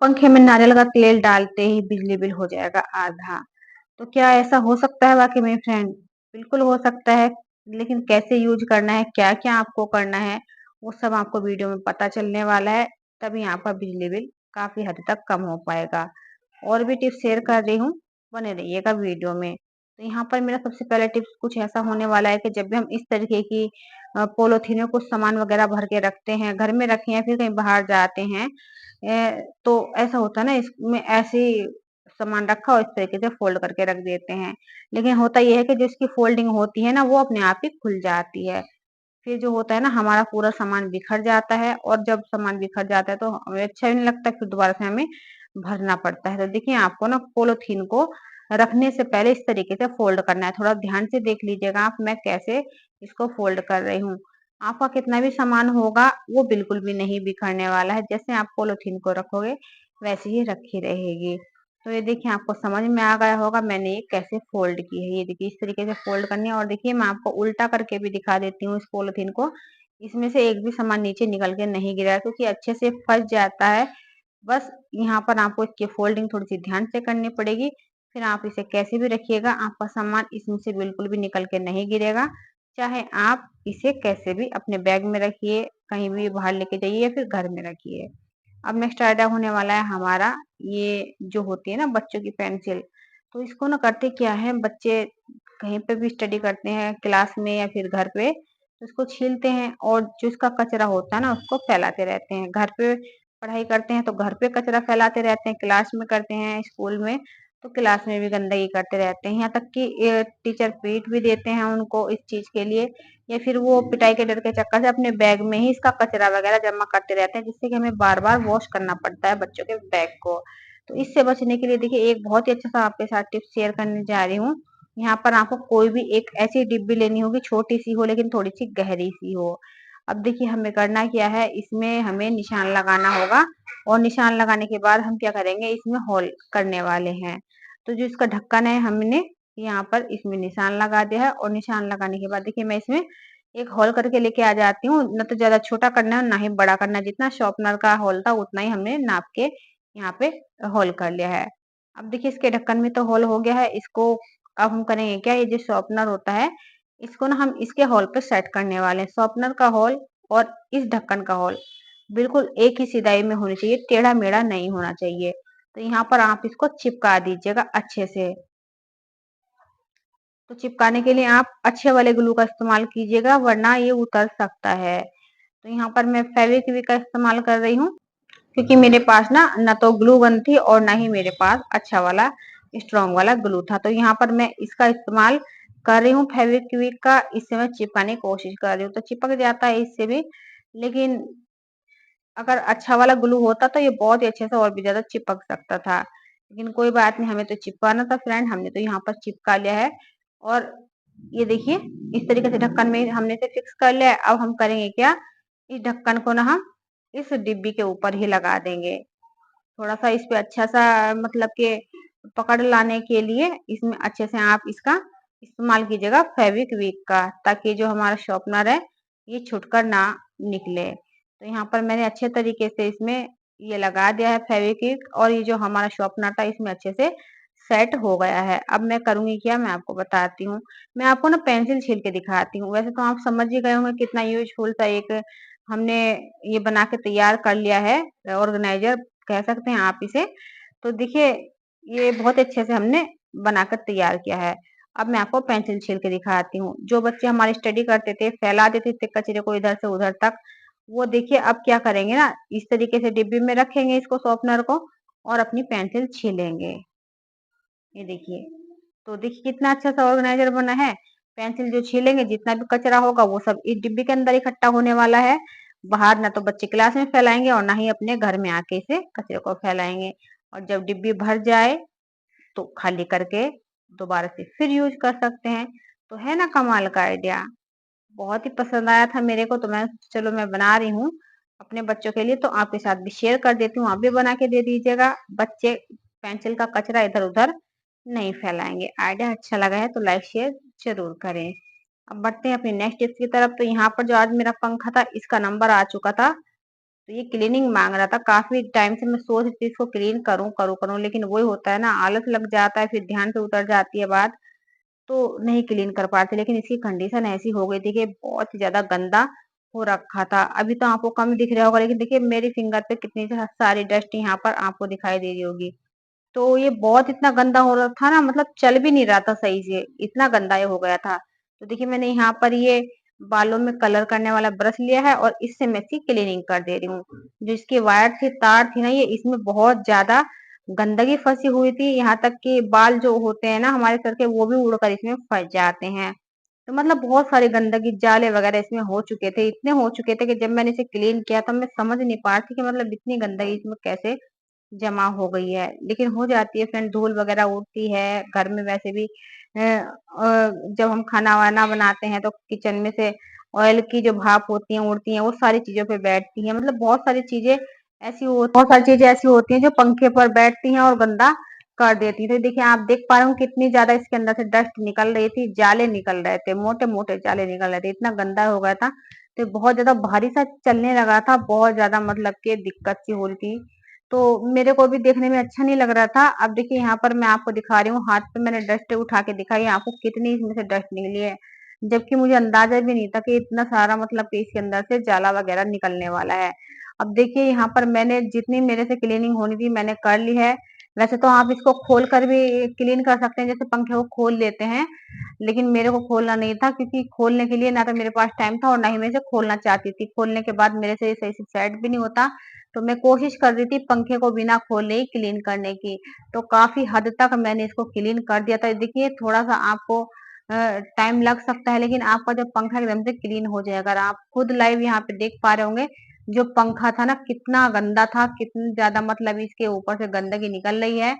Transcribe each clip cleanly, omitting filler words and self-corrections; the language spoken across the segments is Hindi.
पंखे में नारियल का तेल डालते ही बिजली बिल हो जाएगा आधा। तो क्या ऐसा हो सकता है वाक़ई में फ्रेंड? बिल्कुल हो सकता है, लेकिन कैसे यूज़ करना है, क्या-क्या आपको करना है, वो सब आपको वीडियो में पता चलने वाला है, तभी आपका बिजली बिल काफ़ी हद तक कम हो पाएगा। और भी टिप्स शेयर कर रही हूँ, बने रहिएगा वीडियो में। तो यहाँ पर मेरा सबसे पहला टिप्स कुछ ऐसा होने वाला है कि जब भी हम इस तरीके की पॉलीथीन में कुछ सामान वगैरह भर के रखते हैं, घर में रखें या फिर कहीं बाहर जाते हैं, तो ऐसा होता है ना, इसमें ऐसे ही सामान रखा और इस तरीके से फ़ोल्ड करके रख देते हैं। लेकिन होता ये है कि जो इसकी फ़ोल्डिंग होती है ना, वो अपने आप ही खुल जाती है। फिर जो होता है ना, हमारा पूरा सामान बिखर जाता है और जब सामान बिखर जाता है तो हमें अच्छा भी नहीं लगता, फिर दोबारा से हमें भरना पड़ता है। तो देखिए, आपको ना पॉलीथीन को रखने से पहले इस तरीके से फ़ोल्ड करना है। थोड़ा ध्यान से देख लीजिएगा आप, मैं कैसे इसको फ़ोल्ड कर रही हूँ। आपका कितना भी सामान होगा, वो बिल्कुल भी नहीं बिखरने वाला है। जैसे आप पॉलीथीन को रखोगे, वैसे ही रखी रहेगी। तो ये देखिए, आपको समझ में आ गया होगा मैंने ये कैसे फ़ोल्ड की है। ये देखिए, इस तरीके से फ़ोल्ड करनी है और देखिए, मैं आपको उल्टा करके भी दिखा देती हूँ इस पॉलीथीन को। इसमें से एक भी सामान नीचे निकल के नहीं गिरा है, क्योंकि अच्छे से फँस जाता है। बस यहाँ पर आपको इसकी फ़ोल्डिंग थोड़ी-सी ध्यान से करनी पड़ेगी। फिर आप इसे कैसे भी रखिएगा, आपका सामान इसमें से बिल्कुल भी निकल के नहीं गिरेगा। चाहे आप इसे कैसे भी अपने बैग में रखिए, कहीं भी बाहर लेके जाइए या फिर घर में रखिए। अब नेक्स्ट आइडिया होने वाला है हमारा, ये जो होती है ना बच्चों की पेंसिल, तो इसको ना करते क्या है, बच्चे कहीं पे भी स्टडी करते हैं, क्लास में या फिर घर पे, तो इसको छीलते हैं और जो इसका कचरा होता है ना, उसको फैलाते रहते हैं। घर पे पढ़ाई करते हैं तो घर पे कचरा फैलाते रहते हैं, क्लास में करते हैं स्कूल में तो क्लास में भी गंदगी करते रहते हैं। यहाँ तक कि टीचर पीट भी देते हैं उनको इस चीज़ के लिए, या फिर वो पिटाई के डर के चक्कर से अपने बैग में ही इसका कचरा वगैरह जमा करते रहते हैं, जिससे कि हमें बार-बार वॉश करना पड़ता है बच्चों के बैग को। तो इससे बचने के लिए देखिए, एक बहुत ही अच्छा सा आपके साथ टिप्स शेयर करने जा रही हूँ। यहाँ पर आपको कोई भी एक ऐसी डिब्बी लेनी होगी, छोटी-सी हो लेकिन थोड़ी-सी गहरी-सी हो। अब देखिए, हमें करना क्या है, इसमें हमें निशान लगाना होगा और निशान लगाने के बाद हम क्या करेंगे, इसमें होल करने वाले हैं। तो जो इसका ढक्कन है, हमने यहाँ पर इसमें निशान लगा दिया है और निशान लगाने के बाद देखिए, मैं इसमें एक होल करके लेके आ जाती हूँ। ना तो ज़्यादा छोटा करना है, ना ही बड़ा करना है। जितना शॉर्पनर का होल था उतना ही हमने नाप के यहाँ पे होल कर लिया है। अब देखिए, इसके ढक्कन में तो होल हो गया है। इसको अब हम करेंगे क्या, ये जो शॉर्पनर होता है, इसको ना हम इसके होल पे सेट करने वाले हैं। शॉर्पनर का होल और इस ढक्कन का होल बिल्कुल एक ही सिदाई में होनी चाहिए, टेढ़ा-मेढ़ा नहीं होना चाहिए। तो यहाँ पर आप इसको चिपका दीजिएगा अच्छे से। तो चिपकाने के लिए आप अच्छे वाले ग्लू का इस्तेमाल कीजिएगा, वरना ये उतर सकता है। तो यहाँ पर मैं फेविक्विक का इस्तेमाल कर रही हूँ, क्योंकि मेरे पास ना तो ग्लू गन थी और ना ही मेरे पास अच्छा वाला स्ट्रॉन्ग वाला ग्लू था। तो यहाँ पर मैं इसका इस्तेमाल कर रही हूँ फेविक्विक का। इससे मैं चिपकाने की कोशिश कर रही हूँ, तो चिपक जाता है इससे भी, लेकिन अगर अच्छा वाला ग्लू होता तो ये बहुत ही अच्छे से और भी ज़्यादा चिपक सकता था। लेकिन कोई बात नहीं, हमें तो चिपकाना था फ्रेंड, हमने तो यहाँ पर चिपका लिया है। और ये देखिए, इस तरीके से ढक्कन में हमने इसे फिक्स कर लिया है। अब हम करेंगे क्या, इस ढक्कन को ना हम इस डिब्बी के ऊपर ही लगा देंगे। थोड़ा-सा इस पे अच्छा-सा मतलब कि पकड़ लाने के लिए इसमें अच्छे से आप इसका इस्तेमाल कीजिएगा फेविक्विक का, ताकि जो हमारा शॉर्पनर है, ये छूटकर ना निकले। तो यहाँ पर मैंने अच्छे तरीके से इसमें ये लगा दिया है फेविक्विक और ये जो हमारा शॉर्पनर था, इसमें अच्छे से सेट हो गया है। अब मैं करूँगी क्या, मैं आपको बताती हूँ। मैं आपको ना पेंसिल छील के दिखाती हूँ। वैसे तो आप समझ ही गए होंगे कितना यूज़फुल सा एक हमने ये बना के तैयार कर लिया है, ऑर्गेनाइज़र कह सकते हैं आप इसे। तो देखिए, ये बहुत अच्छे से हमने बनाकर तैयार किया है। अब मैं आपको पेंसिल छील के दिखाती हूँ। जो बच्चे हमारी स्टडी करते थे, फैला देते थे कचरे को इधर से उधर तक, वो देखिए अब क्या करेंगे ना, इस तरीके से डिब्बी में रखेंगे इसको शॉर्पनर को और अपनी पेंसिल छीलेंगे। ये देखिए, तो देखिए कितना अच्छा सा ऑर्गेनाइजर बना है। पेंसिल जो छीलेंगे, जितना भी कचरा होगा वो सब इस डिब्बी के अंदर इकट्ठा होने वाला है। बाहर ना तो बच्चे क्लास में फैलाएंगे और ना ही अपने घर में आके इसे कचरे को फैलाएंगे। और जब डिब्बी भर जाए तो खाली करके दोबारा से फिर यूज कर सकते हैं। तो है ना कमाल का आइडिया। बहुत ही पसंद आया था मेरे को, तो मैं चलो मैं बना रही हूँ अपने बच्चों के लिए, तो आपके साथ भी शेयर कर देती हूँ, आप भी बना के दे दीजिएगा। बच्चे पेंसिल का कचरा इधर उधर नहीं फैलाएंगे। आइडिया अच्छा लगा है तो लाइक शेयर जरूर करें। अब बढ़ते हैं अपनी नेक्स्ट टिप्स की तरफ। तो यहाँ पर जो आज मेरा पंखा था, इसका नंबर आ चुका था, तो ये क्लीनिंग माँग रहा था, काफ़ी टाइम से मैं सोच रही थी इसको क्लीन करूँ, लेकिन वही होता है ना, आलस लग जाता है, फिर ध्यान से उतर जाती है बात, तो नहीं क्लीन कर पाते। लेकिन इसकी कंडीशन ऐसी हो गई थी कि बहुत ही ज़्यादा गंदा हो रखा था। अभी तो आपको कम दिख रहा होगा, लेकिन देखिए मेरी फिंगर पे कितनी सारी डस्ट यहाँ पर आपको दिखाई दे रही होगी। तो ये बहुत इतना गंदा हो रहा था ना, मतलब चल भी नहीं रहा था सही से, इतना गंदा ये हो गया था। तो देखिए मैंने यहाँ पर ये बालों में कलर करने वाला ब्रश लिया है और इससे मैं इसकी क्लीनिंग कर दे रही हूँ। जो इसकी वायर थी, तार थी ना, ये इसमें बहुत ज़्यादा गंदगी फँसी हुई थी, यहाँ तक कि बाल जो होते हैं ना हमारे सर के, वो भी उड़कर इसमें फँस जाते हैं। तो मतलब बहुत सारी गंदगी, जाले वगैरह इसमें हो चुके थे, इतने हो चुके थे कि जब मैंने इसे क्लीन किया तो मैं समझ नहीं पा रही थी कि मतलब इतनी गंदगी इसमें कैसे जमा हो गई है। लेकिन हो जाती है फ्रेंड, धूल वगैरह उड़ती है, घर में वैसे भी जब हम खाना-वाना बनाते हैं तो किचन में से ऑयल की जो भाप होती हैं, उड़ती हैं, वो सारी चीज़ों पे बैठती हैं। मतलब बहुत सारी चीज़ें ऐसी होती हैं जो पंखे पर बैठती हैं और गंदा कर देती हैं। तो देखिए आप देख पा रहे हो कितनी ज़्यादा इसके अंदर से डस्ट निकल रही थी, जाले निकल रहे थे, मोटे-मोटे जाले निकल रहे थे, इतना गंदा हो गया था। तो बहुत ज़्यादा भारी-सा चलने लगा था, बहुत ज़्यादा मतलब कि दिक्कत सी हो रही थी। तो मेरे को भी देखने में अच्छा नहीं लग रहा था। अब देखिए यहाँ पर मैं आपको दिखा रही हूँ, हाथ पे मैंने डस्ट उठा के दिखाई आपको कितनी इसमें से डस्ट निकली है। जबकि मुझे अंदाजा भी नहीं था कि इतना सारा मतलब कि इसके अंदर से जाला वगैरह निकलने वाला है। अब देखिए यहाँ पर मैंने जितनी मेरे से क्लीनिंग होनी थी मैंने कर ली है। वैसे तो आप इसको खोल कर भी क्लीन कर सकते हैं, जैसे पंखे को खोल लेते हैं। लेकिन मेरे को खोलना नहीं था, क्योंकि खोलने के लिए ना तो मेरे पास टाइम था और ना ही मैं इसे खोलना चाहती थी। खोलने के बाद मेरे से ये सही से सेट भी नहीं होता। तो मैं कोशिश कर रही थी पंखे को बिना खोले ही क्लीन करने की। तो काफ़ी हद तक मैंने इसको क्लीन कर दिया था। देखिए थोड़ा-सा आपको टाइम लग सकता है, लेकिन आपका जो पंखा एकदम से क्लीन हो जाएगा। और आप खुद लाइव यहाँ पे देख पा रहे होंगे, जो पंखा था ना कितना गंदा था, कितनी ज़्यादा मतलब इसके ऊपर से गंदगी निकल रही है,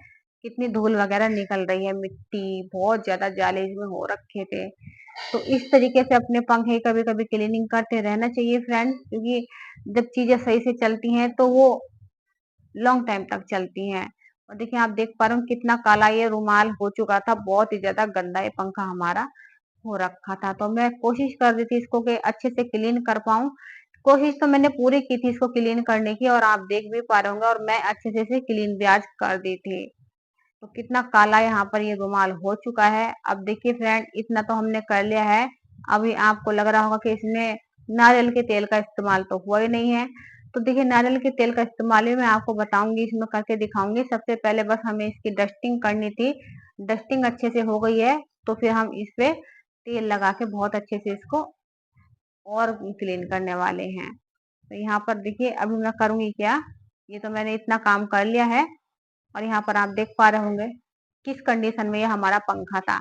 कितनी धूल वगैरह निकल रही है, मिट्टी, बहुत ज़्यादा जाले इसमें हो रखे थे। तो इस तरीके से अपने पंखे कभी-कभी क्लीनिंग करते रहना चाहिए फ्रेंड, क्योंकि जब चीज़ें सही से चलती हैं तो वो लॉन्ग टाइम तक चलती हैं। और देखिए आप देख पा रहे हो कितना काला ये रुमाल हो चुका था, बहुत ही ज़्यादा गंदा ये पंखा हमारा हो रखा था। तो मैं कोशिश कर रही थी इसको कि अच्छे से क्लीन कर पाऊँ। कोशिश तो मैंने पूरी की थी इसको क्लीन करने की, और आप देख भी पा रहे होंगे, और मैं अच्छे से इसे क्लीन भी आज कर दी थी। तो कितना काला यहाँ पर ये रुमाल हो चुका है। अब देखिए फ्रेंड, इतना तो हमने कर लिया है। अभी आपको लग रहा होगा कि इसमें नारियल के तेल का इस्तेमाल तो हुआ ही नहीं है। तो देखिए नारियल के तेल का इस्तेमाल भी मैं आपको बताऊंगी, इसमें करके दिखाऊंगी। सबसे पहले बस हमें इसकी डस्टिंग करनी थी। डस्टिंग अच्छे से हो गई है तो फिर हम इस पे तेल लगा के बहुत अच्छे से इसको और क्लीन करने वाले हैं। तो यहाँ पर देखिए अभी मैं करूंगी क्या, ये तो मैंने इतना काम कर लिया है। और यहाँ पर आप देख पा रहे होंगे किस कंडीशन में ये हमारा पंखा था।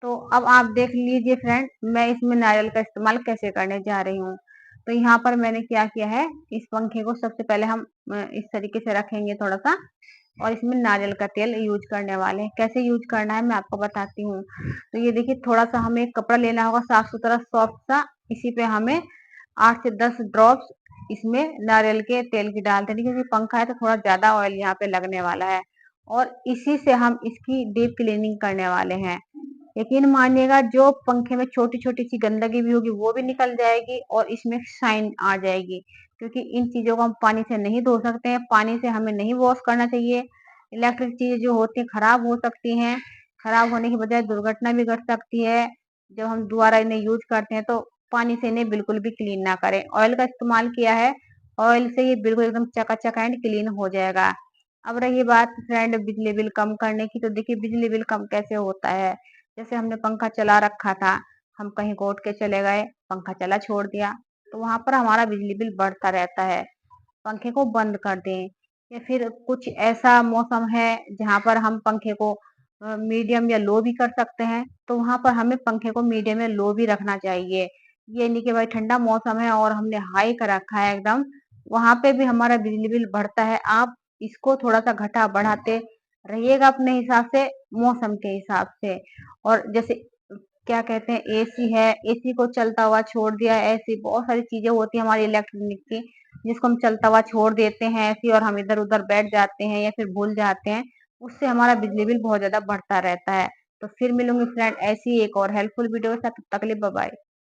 तो अब आप देख लीजिए फ्रेंड, मैं इसमें नारियल का इस्तेमाल कैसे करने जा रही हूँ। तो यहाँ पर मैंने क्या किया है, इस पंखे को सबसे पहले हम इस तरीके से रखेंगे थोड़ा सा, और इसमें नारियल का तेल यूज करने वाले हैं। कैसे यूज करना है मैं आपको बताती हूँ। तो ये देखिए थोड़ा सा हमें एक कपड़ा लेना होगा, साफ सुथरा सॉफ्ट सा। इसी पे हमें 8 से 10 ड्रॉप्स इसमें नारियल के तेल की डाल देनी, क्योंकि पंखा है तो थोड़ा ज्यादा ऑयल यहाँ पे लगने वाला है। और इसी से हम इसकी डीप क्लीनिंग करने वाले हैं। यकीन मानिएगा, जो पंखे में छोटी छोटी सी गंदगी भी होगी वो भी निकल जाएगी और इसमें शाइन आ जाएगी। क्योंकि इन चीजों को हम पानी से नहीं धो सकते हैं, पानी से हमें नहीं वॉश करना चाहिए। इलेक्ट्रिक चीजें जो होती हैं खराब हो सकती हैं, खराब होने की बजाय दुर्घटना भी घट सकती है। जब हम दोबारा इन्हें यूज करते हैं तो पानी से इन्हें बिल्कुल भी क्लीन ना करें। ऑयल का इस्तेमाल किया है, ऑयल से ये बिल्कुल एकदम चकाचक एंड क्लीन हो जाएगा। अब रही बात फ्रेंड बिजली बिल कम करने की, तो देखिए बिजली बिल कम कैसे होता है। जैसे हमने पंखा चला रखा था, हम कहीं को उठ के चले गए, पंखा चला छोड़ दिया, तो वहां पर हमारा बिजली बिल बढ़ता रहता है। पंखे को बंद कर दें, या फिर कुछ ऐसा मौसम है जहां पर हम पंखे को मीडियम या लो भी कर सकते हैं, तो वहां पर हमें पंखे को मीडियम या लो भी रखना चाहिए। ये नहीं कि भाई ठंडा मौसम है और हमने हाई कर रखा है एकदम, वहां पे भी हमारा बिजली बिल बढ़ता है। आप इसको थोड़ा सा घटा बढ़ाते रहिएगा अपने हिसाब से, मौसम के हिसाब से। और जैसे क्या कहते हैं, एसी है, एसी को चलता हुआ छोड़ दिया, ऐसी बहुत सारी चीजें होती है हमारी इलेक्ट्रॉनिक की, जिसको हम चलता हुआ छोड़ देते हैं ऐसी, और हम इधर उधर बैठ जाते हैं या फिर भूल जाते हैं, उससे हमारा बिजली बिल बहुत ज्यादा बढ़ता रहता है। तो फिर मिलूंगी फ्रेंड ऐसी एक और हेल्पफुल वीडियो के साथ, तब तक के लिए बाय बाय।